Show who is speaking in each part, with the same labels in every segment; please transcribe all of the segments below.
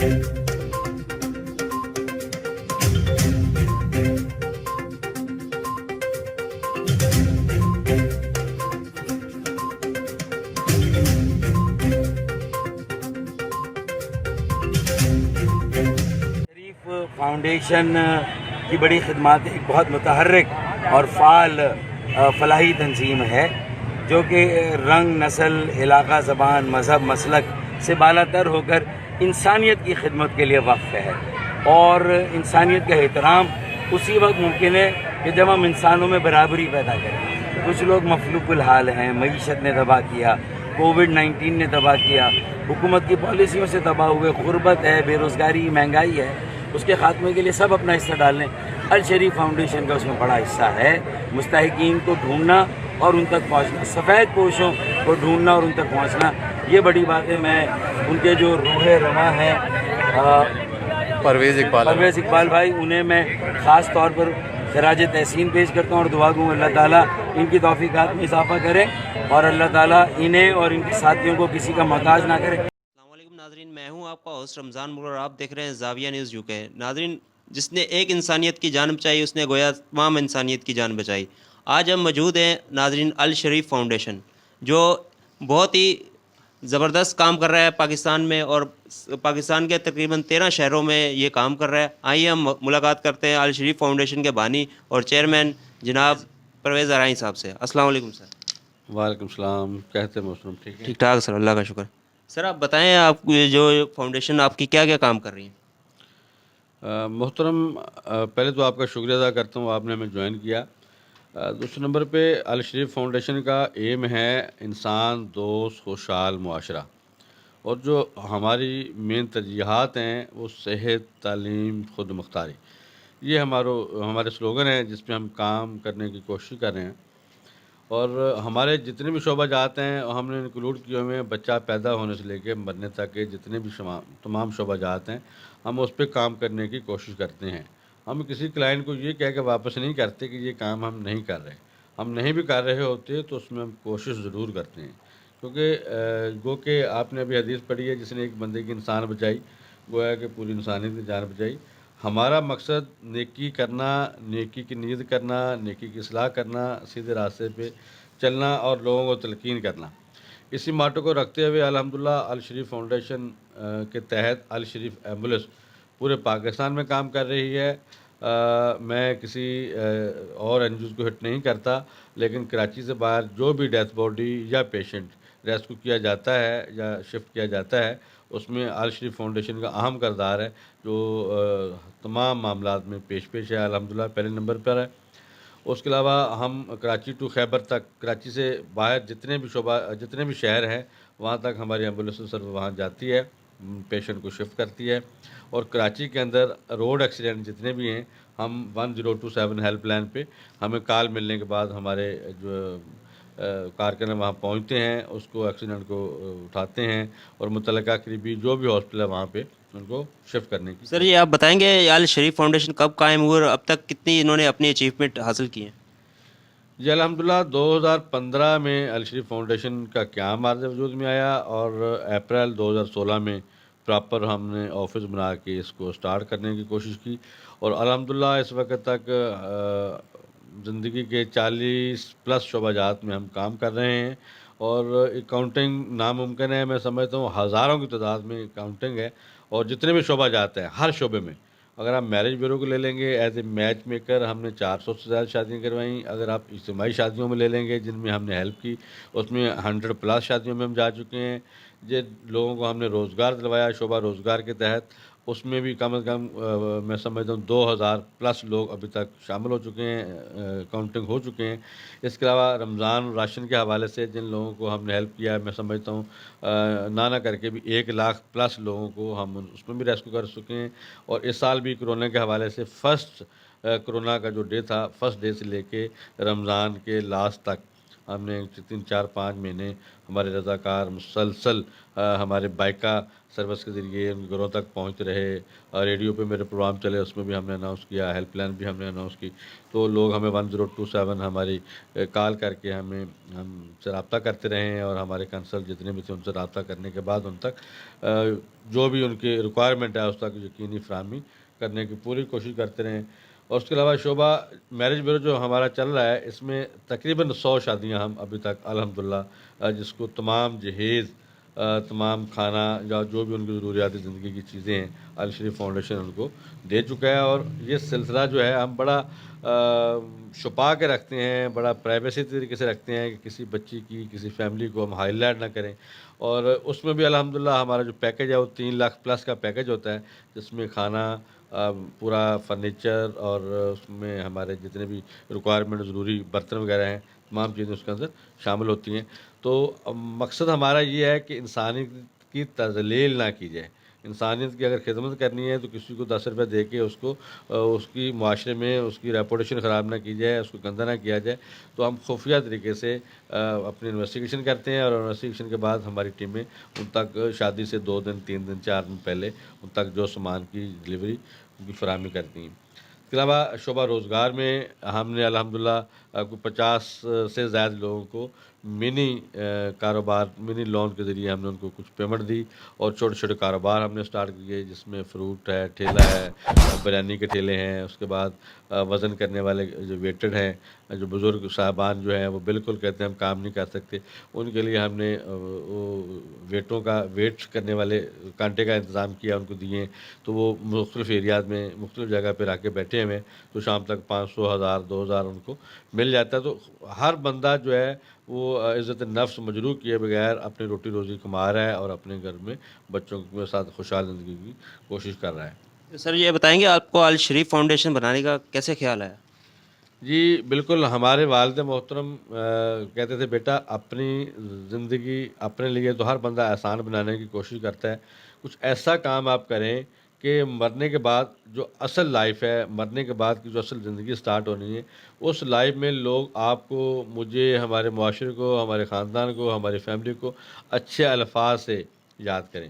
Speaker 1: شریف foundation کی بڑی خدمات ایک بہت متحرک اور فعال فلاحی تنظیم ہے جو کہ رنگ، نسل، علاقہ، زبان، مذہب، مسلک سے بالاتر ہو کر انسانیت کی خدمت کے لیے وقف ہے. اور انسانیت کا احترام اسی وقت ممکن ہے کہ جب ہم انسانوں میں برابری پیدا کریں. کچھ لوگ مفلوق الحال ہیں، معیشت نے تباہ کیا، کووڈ-19 نے تباہ کیا، حکومت کی پالیسیوں سے تباہ ہوئے، غربت ہے، بے روزگاری، مہنگائی ہے. اس کے خاتمے کے لیے سب اپنا حصہ ڈال لیں. الشریف فاؤنڈیشن کا اس میں بڑا حصہ ہے. مستحقین کو ڈھونڈنا اور ان تک پہنچنا، سفید پوشوں کو ڈھونڈنا اور ان تک پہنچنا، یہ بڑی بات ہے. میں ان کے جو روح رواں ہیں
Speaker 2: پرویز
Speaker 1: اقبال بھائی، انہیں میں خاص طور پر خراج تحسین پیش کرتا ہوں اور دعا گوں اللہ تعالیٰ ان کی توفیقات میں اضافہ کرے اور اللہ تعالیٰ انہیں اور ان کے ساتھیوں کو کسی کا محتاج نہ کرے.
Speaker 3: السلام علیکم ناظرین، میں ہوں آپ کا ہوسٹ رمضان مغل اور آپ دیکھ رہے ہیں زاویہ نیوز UK. ناظرین، جس نے ایک انسانیت کی جان بچائی اس نے گویا تمام انسانیت کی جان بچائی. آج ہم موجود ہیں ناظرین الشریف فاؤنڈیشن، جو بہت ہی زبردست کام کر رہا ہے پاکستان میں، اور پاکستان کے تقریباً 13 شہروں میں یہ کام کر رہا ہے. آئیے ہم ملاقات کرتے ہیں الشریف فاؤنڈیشن کے بانی اور چیئرمین جناب پرویز ارائیں صاحب سے. السلام علیکم سر.
Speaker 2: وعلیکم السلام. کہتے ہیں محترم ٹھیک ہے؟
Speaker 3: ٹھیک ٹھاک سر، اللہ کا شکر. سر آپ بتائیں، آپ جو فاؤنڈیشن آپ کی کیا کیا کام کر رہی ہیں؟
Speaker 2: محترم، پہلے تو آپ کا شکریہ ادا کرتا ہوں، آپ نے ہمیں جوائن کیا. دوسرے نمبر پہ الشریف فاؤنڈیشن کا ایم ہے انسان دوست خوشحال معاشرہ، اور جو ہماری مین ترجیحات ہیں وہ صحت، تعلیم، خود مختاری. یہ ہمارے سلوگن ہیں جس پہ ہم کام کرنے کی کوشش کر رہے ہیں. اور ہمارے جتنے بھی شعبہ جات ہیں ہم نے انکلوڈ کیے ہوئے ہیں، بچہ پیدا ہونے سے لے کے مرنے تک کے جتنے بھی تمام شعبہ جات ہیں ہم اس پہ کام کرنے کی کوشش کرتے ہیں. ہم کسی کلائنٹ کو یہ کہہ کے واپس نہیں کرتے کہ یہ کام ہم نہیں کر رہے. ہم نہیں بھی کر رہے ہوتے تو اس میں ہم کوشش ضرور کرتے ہیں، کیونکہ گو کہ آپ نے ابھی حدیث پڑھی ہے، جس نے ایک بندے کی انسان بچائی گویا کہ پوری انسانیت کی جان بچائی. ہمارا مقصد نیکی کرنا، نیکی کی نیت کرنا، نیکی کی اصلاح کرنا، سیدھے راستے پہ چلنا اور لوگوں کو تلقین کرنا. اسی ماٹو کو رکھتے ہوئے الحمدللہ الشریف فاؤنڈیشن کے تحت الشریف ایمبولینس پورے پاکستان میں کام کر رہی ہے. میں کسی اور این جی اوز کو ہٹ نہیں کرتا، لیکن کراچی سے باہر جو بھی ڈیتھ باڈی یا پیشنٹ ریسکیو کیا جاتا ہے یا شفٹ کیا جاتا ہے اس میں الشریف فاؤنڈیشن کا اہم کردار ہے، جو تمام معاملات میں پیش ہے الحمدللہ پہلے نمبر پر ہے. اس کے علاوہ ہم کراچی ٹو خیبر تک، کراچی سے باہر جتنے بھی شہر ہیں وہاں تک ہماری ایمبولینس سر وہاں جاتی ہے، پیشنٹ کو شفٹ کرتی ہے. اور کراچی کے اندر روڈ ایکسیڈنٹ جتنے بھی ہیں ہم 1027 ہیلپ لائن پہ ہمیں کال ملنے کے بعد ہمارے جو کارکن وہاں پہنچتے ہیں، اس کو ایکسیڈنٹ کو اٹھاتے ہیں اور متعلقہ قریبی جو بھی ہاسپٹل ہے وہاں پہ ان کو شفٹ کرنے کی.
Speaker 3: سر یہ آپ بتائیں گے الشریف فاؤنڈیشن کب قائم ہوئی اور اب تک کتنی انہوں نے اپنی اچیومنٹ حاصل کی ہیں؟
Speaker 2: جی الحمدللہ 2015 میں الشریف فاؤنڈیشن کا قیام عرض وجود میں آیا، اور اپریل 2016 میں پراپر ہم نے آفس بنا کے اس کو سٹارٹ کرنے کی کوشش کی. اور الحمدللہ اس وقت تک زندگی کے 40+ شعبہ جات میں ہم کام کر رہے ہیں، اور کاؤنٹنگ ناممکن ہے. میں سمجھتا ہوں ہزاروں کی تعداد میں کاؤنٹنگ ہے. اور جتنے بھی شعبہ جات ہیں ہر شعبے میں، اگر آپ میرج بیورو کو لے لیں گے ایز اے میچ میکر ہم نے 400 سے زیادہ شادیاں کروائیں. اگر آپ اجتماعی شادیوں میں لے لیں گے جن میں ہم نے ہیلپ کی اس میں 100+ شادیوں میں ہم جا چکے ہیں. جن لوگوں کو ہم نے روزگار دلوایا شعبہ روزگار کے تحت، اس میں بھی کم از کم میں سمجھتا ہوں 2000+ لوگ ابھی تک شامل ہو چکے ہیں، کاؤنٹنگ ہو چکے ہیں. اس کے علاوہ رمضان راشن کے حوالے سے جن لوگوں کو ہم نے ہیلپ کیا ہے میں سمجھتا ہوں نہ کر کے بھی 100,000+ لوگوں کو ہم اس میں بھی ریسکیو کر چکے ہیں. اور اس سال بھی کرونا کے حوالے سے کرونا کا جو ڈے تھا، فرسٹ ڈے سے لے کے رمضان کے لاسٹ تک ہم نے 3 4 5 مہینے ہمارے رضاکار مسلسل ہمارے بائکا سروس کے ذریعے ان گھروں تک پہنچتے رہے. ریڈیو پہ میرے پروگرام چلے, اس میں بھی ہم نے اناؤنس کیا, ہیلپ لائن بھی ہم نے اناؤنس کی, تو لوگ ہمیں 1027 ہماری کال کر کے ہم سے رابطہ کرتے رہے ہیں, اور ہمارے کنسل جتنے بھی تھے ان سے رابطہ کرنے کے بعد ان تک جو بھی ان کی ریکوائرمنٹ ہے اس تک یقینی فراہمی کرنے کی پوری کوشش کرتے رہے. اور اس کے علاوہ شعبہ میرج بیورو جو ہمارا چل رہا ہے, اس میں تقریباً 100 شادیاں ہم ابھی تک الحمدللہ جس کو تمام جہیز, تمام کھانا یا جو بھی ان کی ضروریات زندگی کی چیزیں ہیں, الشریف فاؤنڈیشن ان کو دے چکا ہے. اور یہ سلسلہ جو ہے ہم بڑا چھپا کے رکھتے ہیں, بڑا پرائیویسی طریقے سے رکھتے ہیں کہ کسی بچی کی, کسی فیملی کو ہم ہائی لائٹ نہ کریں. اور اس میں بھی الحمدللہ ہمارا جو پیکیج ہے وہ 3 لاکھ پلس کا پیکیج ہوتا ہے, جس میں کھانا, پورا فرنیچر, اور اس میں ہمارے جتنے بھی ریکوائرمنٹ ضروری برتن وغیرہ ہیں, تمام چیزیں اس کے اندر شامل ہوتی ہیں. تو مقصد ہمارا یہ ہے کہ انسانیت کی تذلیل نہ کی جائے. انسانیت کی اگر خدمت کرنی ہے تو کسی کو 10 روپے دے کے اس کو اس کی معاشرے میں اس کی ریپوٹیشن خراب نہ کی جائے, اس کو گندہ نہ کیا جائے. تو ہم خفیہ طریقے سے اپنی انویسٹیگیشن کرتے ہیں, اور انویسٹیگیشن کے بعد ہماری ٹیمیں ان تک شادی سے 2 دن 3 دن 4 دن پہلے ان تک جو سامان کی ڈلیوری کی فراہمی کرتی ہیں. اس کے علاوہ شعبہ روزگار میں ہم نے الحمدللہ 50 سے زائد لوگوں کو منی کاروبار, منی لون کے ذریعے ہم نے ان کو کچھ پیمنٹ دی, اور چھوٹے چھوٹے کاروبار ہم نے سٹارٹ کیے, جس میں فروٹ ہے, ٹھیلا ہے, بریانی کے ٹھیلے ہیں. اس کے بعد وزن کرنے والے جو ویٹڈ ہیں, جو بزرگ صاحبان جو ہیں وہ بالکل کہتے ہیں ہم کام نہیں کر سکتے, ان کے لیے ہم نے ویٹوں کا ویٹ کرنے والے کانٹے کا انتظام کیا, ان کو دیے. تو وہ مختلف ایریاز میں مختلف جگہ پہ رہ کے بیٹھے ہوئے, تو شام تک 500 1000 2000 ان کو مل جاتا ہے. تو ہر بندہ جو ہے وہ عزت نفس مجروح کیے بغیر اپنی روٹی روزی کما رہا ہے, اور اپنے گھر میں بچوں کے ساتھ خوشحال زندگی کی کوشش کر رہا ہے.
Speaker 3: سر یہ بتائیں گے آپ کو الشریف فاؤنڈیشن بنانے کا کیسے خیال آیا؟
Speaker 2: جی بالکل, ہمارے والد محترم کہتے تھے بیٹا اپنی زندگی اپنے لیے تو ہر بندہ آسان بنانے کی کوشش کرتا ہے, کچھ ایسا کام آپ کریں کہ مرنے کے بعد جو اصل لائف ہے, مرنے کے بعد کی جو اصل زندگی سٹارٹ ہونی ہے, اس لائف میں لوگ آپ کو, مجھے, ہمارے معاشرے کو, ہمارے خاندان کو, ہماری فیملی کو اچھے الفاظ سے یاد کریں.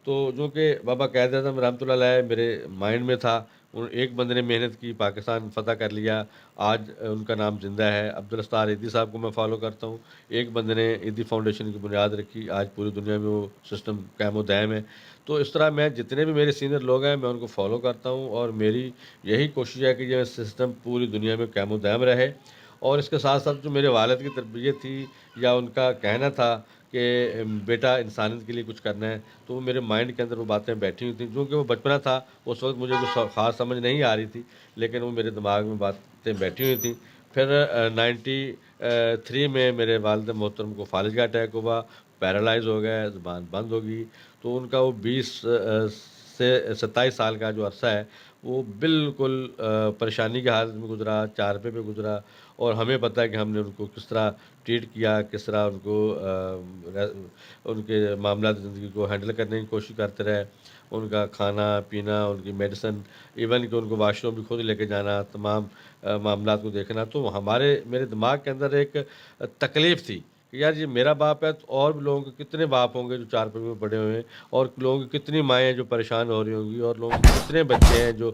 Speaker 2: تو جو کہ بابا قائد اعظم رحمۃ اللہ علیہ میرے مائنڈ میں تھا, ایک بندے نے محنت کی, پاکستان فتح کر لیا, آج ان کا نام زندہ ہے. عبدالستار ایدھی صاحب کو میں فالو کرتا ہوں, ایک بندے نے ایدھی فاؤنڈیشن کی بنیاد رکھی, آج پوری دنیا میں وہ سسٹم قائم و دائم ہے. تو اس طرح میں جتنے بھی میرے سینئر لوگ ہیں میں ان کو فالو کرتا ہوں, اور میری یہی کوشش ہے کہ یہ سسٹم پوری دنیا میں قائم و دائم رہے. اور اس کے ساتھ ساتھ جو میرے والد کی تربیت تھی یا ان کا کہنا تھا کہ بیٹا انسانیت کے لیے کچھ کرنا ہے, تو وہ میرے مائنڈ کے اندر وہ باتیں بیٹھی ہوئی تھیں. چونکہ وہ بچپنا تھا, اس وقت مجھے کچھ خاص سمجھ نہیں آ رہی تھی, لیکن وہ میرے دماغ میں باتیں بیٹھی ہوئی تھیں. پھر 93 میں میرے والد محترم کو فالج کا اٹیک ہوا, پیرالائز ہو گئے, زبان بند ہوگی. تو ان کا وہ 20 سے 27 سال کا جو عرصہ ہے وہ بالکل پریشانی کی حالت میں گزرا, 4 روپے پہ گزرا. اور ہمیں پتہ ہے کہ ہم نے ان کو کس طرح ٹریٹ کیا, کس طرح ان کو ان کے معاملات زندگی کو ہینڈل کرنے کی کوشش کرتے رہے. ان کا کھانا پینا, ان کی میڈیسن, ایون کہ ان کو واش روم بھی خود لے کے جانا, تمام معاملات کو دیکھنا. تو میرے دماغ کے اندر ایک تکلیف تھی کہ یار یہ میرا باپ ہے, تو اور بھی لوگوں کے کتنے باپ ہوں گے جو 4 پہ میں پڑے ہوئے ہیں, اور لوگوں کی کتنی مائیں ہیں جو پریشان ہو رہی ہوں گی, اور لوگوں کے کتنے بچے ہیں جو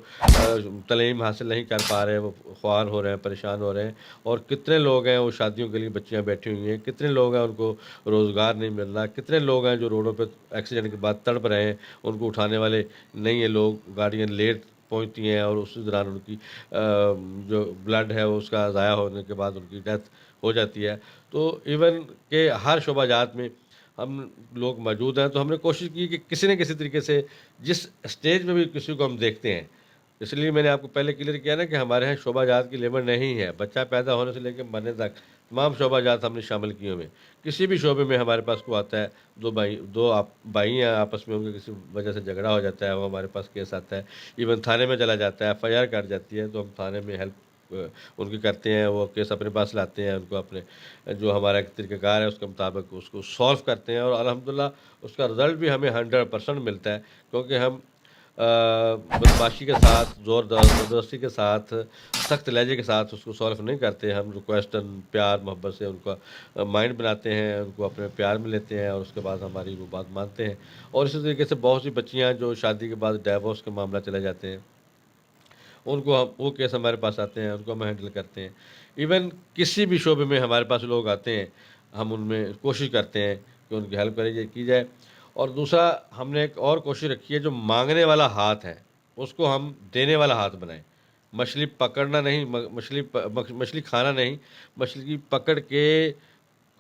Speaker 2: تعلیم حاصل نہیں کر پا رہے ہیں, وہ خوار ہو رہے ہیں, پریشان ہو رہے ہیں. اور کتنے لوگ ہیں وہ شادیوں کے لیے بچیاں بیٹھی ہوئی ہیں, کتنے لوگ ہیں ان کو روزگار نہیں مل رہا, کتنے لوگ ہیں جو روڈوں پہ ایکسیڈنٹ کے بعد تڑپ رہے ہیں, ان کو اٹھانے والے نہیں ہیں لوگ, گاڑیاں لیٹ پہنچتی ہیں, اور اسی دوران ان کی جو بلڈ ہے اس کا ضائع ہونے کے بعد ان کی ڈیتھ ہو جاتی ہے. تو ایون کہ ہر شعبہ جات میں ہم لوگ موجود ہیں, تو ہم نے کوشش کی کہ کسی نہ کسی طریقے سے جس اسٹیج میں بھی کسی کو ہم دیکھتے ہیں, اس لیے میں نے آپ کو پہلے کلیئر کیا نا کہ ہمارے یہاں شعبہ جات کی لیبر نہیں ہے, بچہ پیدا ہونے سے لے کے مرنے تک تمام شعبہ جات ہم نے شامل کیے ہوئے. کسی بھی شعبے میں ہمارے پاس کو آتا ہے, دو بھائی ہیں آپس میں, ان کے کسی وجہ سے جھگڑا ہو جاتا ہے, وہ ہمارے پاس کیس آتا ہے, ایون تھانے میں چلا جاتا ہے, FIR کٹ جاتی ہے, تو ہم تھانے میں ہیلپ ان کی کرتے ہیں, وہ کیس اپنے پاس لاتے ہیں, ان کو اپنے جو ہمارا ایک طریقہ کار ہے اس کے مطابق اس کو سولو کرتے ہیں, اور الحمدللہ اس کا رزلٹ بھی ہمیں 100% ملتا ہے. کیونکہ ہم بدماشی کے ساتھ، زور زبردستی کے ساتھ، سخت لہجے کے ساتھ اس کو سولو نہیں کرتے. ہم ریکویسٹن پیار محبت سے ان کا مائنڈ بناتے ہیں، ان کو اپنے پیار میں لیتے ہیں اور اس کے بعد ہماری وہ بات مانتے ہیں. اور اسی طریقے سے بہت سی بچیاں جو شادی کے بعد ڈائیورس کے معاملہ چلے جاتے ہیں، ان کو وہ کیس ہمارے پاس آتے ہیں، ان کو ہم ہینڈل کرتے ہیں. ایون کسی بھی شعبے میں ہمارے پاس لوگ آتے ہیں، ہم ان میں کوشش کرتے ہیں کہ ان کی ہیلپ کی جائے. اور دوسرا ہم نے ایک اور کوشش رکھی ہے، جو مانگنے والا ہاتھ ہے اس کو ہم دینے والا ہاتھ بنائیں. مچھلی پکڑنا نہیں، مچھلی کھانا نہیں، مچھلی پکڑ کے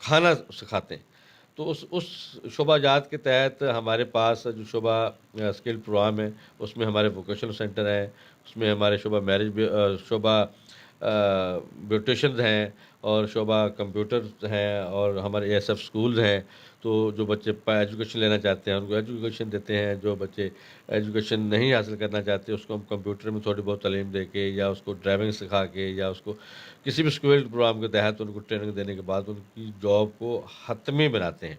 Speaker 2: کھانا سکھاتے ہیں. تو اس شعبہ جات کے تحت ہمارے پاس جو شعبہ اسکل پروگرام ہے، اس میں ہمارے ووکیشنل سینٹر ہیں، اس میں ہمارے شعبہ شعبہ بیوٹیشنز ہیں اور شعبہ کمپیوٹر ہیں اور ہمارے ASF اسکولز ہیں. تو جو بچے ایجوکیشن لینا چاہتے ہیں ان کو ایجوکیشن دیتے ہیں. جو بچے ایجوکیشن نہیں حاصل کرنا چاہتے اس کو ہم کمپیوٹر میں تھوڑی بہت تعلیم دے کے یا اس کو ڈرائیونگ سکھا کے یا اس کو کسی بھی اسکل پروگرام کے تحت ان کو ٹریننگ دینے کے بعد ان کی جاب کو حتمی بناتے ہیں.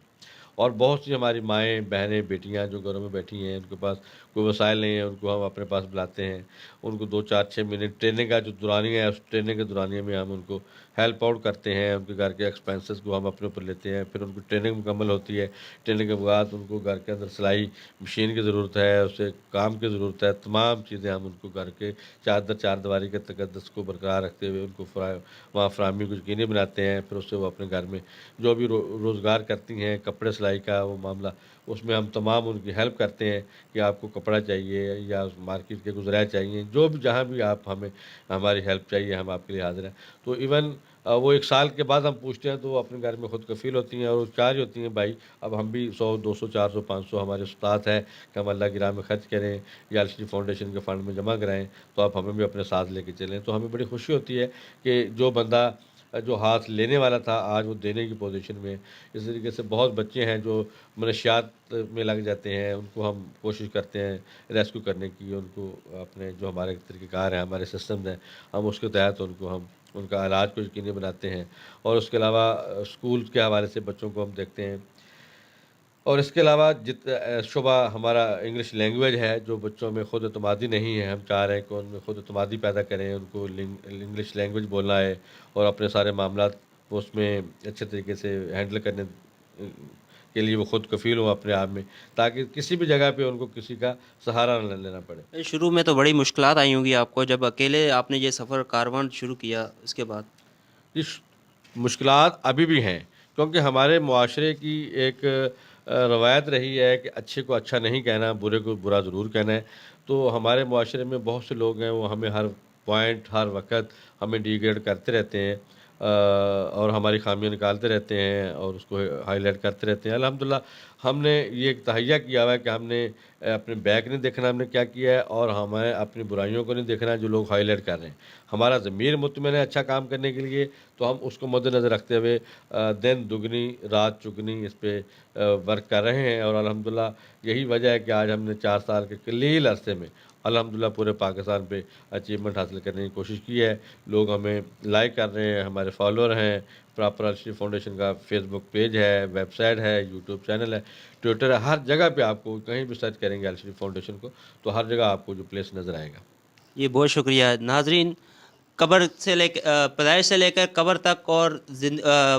Speaker 2: اور بہت سی ہماری مائیں بہنیں بیٹیاں جو گھروں میں بیٹھی ہیں، ان کے پاس کوئی وسائل نہیں ہے، ان کو ہم اپنے پاس بلاتے ہیں. ان کو 2-4-6 منٹ ٹریننگ کا جو دورانیہ ہے، اس ٹریننگ کے دورانیے میں ہم ان کو ہیلپ آؤٹ کرتے ہیں. ان کے گھر کے ایکسپینسز کو ہم اپنے اوپر لیتے ہیں. پھر ان کو ٹریننگ مکمل ہوتی ہے. ٹریننگ کے بعد ان کو گھر کے اندر سلائی مشین کی ضرورت ہے، اسے کام کی ضرورت ہے. تمام چیزیں ہم ان کو گھر کے چار دیواری کے تقدس کو برقرار رکھتے ہوئے ان کو وہاں فراہمی کو یقینی بناتے ہیں. پھر اس سے وہ اپنے گھر میں جو بھی روزگار کرتی ہیں، کپڑے سلائی کا وہ معاملہ، اس میں ہم تمام ان کی ہیلپ کرتے ہیں کہ آپ کو کپڑا چاہیے یا مارکیٹ کے گزرائے چاہیے، جو بھی جہاں بھی آپ ہماری ہیلپ چاہیے ہم آپ کے لیے حاضر ہیں. تو ایون وہ 1 سال کے بعد ہم پوچھتے ہیں تو وہ اپنے گھر میں خود کفیل ہوتی ہیں اور وہ چار ہوتی ہیں بھائی اب ہم بھی 100 200 400 500 ہمارے استاد ہے کہ ہم اللہ کی راہ میں خرچ کریں یا الشریف فاؤنڈیشن کے فنڈ میں جمع کرائیں، تو آپ ہمیں بھی اپنے ساتھ لے کے چلیں. تو ہمیں بڑی خوشی ہوتی ہے کہ جو بندہ جو ہاتھ لینے والا تھا آج وہ دینے کی پوزیشن میں. اس طریقے سے بہت بچے ہیں جو منشیات میں لگ جاتے ہیں، ان کو ہم کوشش کرتے ہیں ریسکیو کرنے کی. ان کو اپنے جو ہمارے طریقہ کار ہیں، ہمارے سسٹمز ہیں، ہم اس کے تحت ان کا علاج کو یقینی بناتے ہیں. اور اس کے علاوہ اسکول کے حوالے سے بچوں کو ہم دیکھتے ہیں. اور اس کے علاوہ شعبہ ہمارا انگلش لینگویج ہے، جو بچوں میں خود اعتمادی نہیں ہے، ہم چاہ رہے ہیں کہ ان میں خود اعتمادی پیدا کریں، ان کو انگلش لینگویج بولنا ہے اور اپنے سارے معاملات کو اس میں اچھے طریقے سے ہینڈل کرنے کے لیے وہ خود کفیل ہوں اپنے آپ میں، تاکہ کسی بھی جگہ پہ ان کو کسی کا سہارا نہ لینا پڑے.
Speaker 3: شروع میں تو بڑی مشکلات آئی ہوں گی آپ کو، جب اکیلے آپ نے یہ سفر کاروان شروع کیا اس کے بعد؟
Speaker 2: اس مشکلات ابھی بھی ہیں، کیونکہ ہمارے معاشرے کی ایک روایت رہی ہے کہ اچھے کو اچھا نہیں کہنا، برے کو برا ضرور کہنا ہے. تو ہمارے معاشرے میں بہت سے لوگ ہیں وہ ہمیں ہر پوائنٹ ہر وقت ہمیں ڈیگریڈ کرتے رہتے ہیں اور ہماری خامیاں نکالتے رہتے ہیں اور اس کو ہائی لائٹ کرتے رہتے ہیں. الحمدللہ ہم نے یہ ایک تہیہ کیا ہوا ہے کہ ہم نے اپنے بیک نہیں دیکھنا ہم نے کیا کیا ہے، اور ہمیں اپنی برائیوں کو نہیں دیکھنا جو لوگ ہائی لائٹ کر رہے ہیں. ہمارا ضمیر مطمئن ہے اچھا کام کرنے کے لیے، تو ہم اس کو مد نظر رکھتے ہوئے دن دگنی رات چگنی اس پہ ورک کر رہے ہیں. اور الحمدللہ یہی وجہ ہے کہ آج ہم نے 4 سال کے قلیل عرصے میں الحمدللہ پورے پاکستان پہ اچیومنٹ حاصل کرنے کی کوشش کی ہے. لوگ ہمیں لائک کر رہے ہیں، ہمارے فالوور ہیں. پراپر الشریف فاؤنڈیشن کا فیس بک پیج ہے، ویب سائٹ ہے، یوٹیوب چینل ہے، ٹویٹر ہے. ہر جگہ پہ آپ کو کہیں بھی سرچ کریں گے الشریف فاؤنڈیشن کو تو ہر جگہ آپ کو جو پلیس نظر آئے گا.
Speaker 3: یہ بہت شکریہ. ناظرین، قبر سے لے کے پیدائش سے لے کر قبر تک اور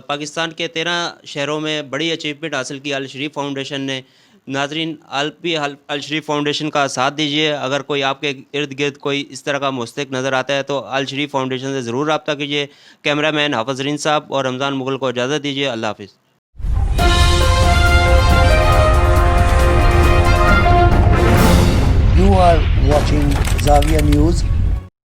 Speaker 3: پاکستان کے 13 شہروں میں بڑی اچیومنٹ حاصل کی الشریف فاؤنڈیشن نے. ناظرین، آپ بھی الشریف فاؤنڈیشن کا ساتھ دیجیے. اگر کوئی آپ کے ارد گرد کوئی اس طرح کا مستحق نظر آتا ہے تو الشریف فاؤنڈیشن سے ضرور رابطہ کیجیے. کیمرہ مین حافظ رین صاحب اور رمضان مغل کو اجازت دیجیے. اللہ حافظ.
Speaker 4: You are watching Zavia News.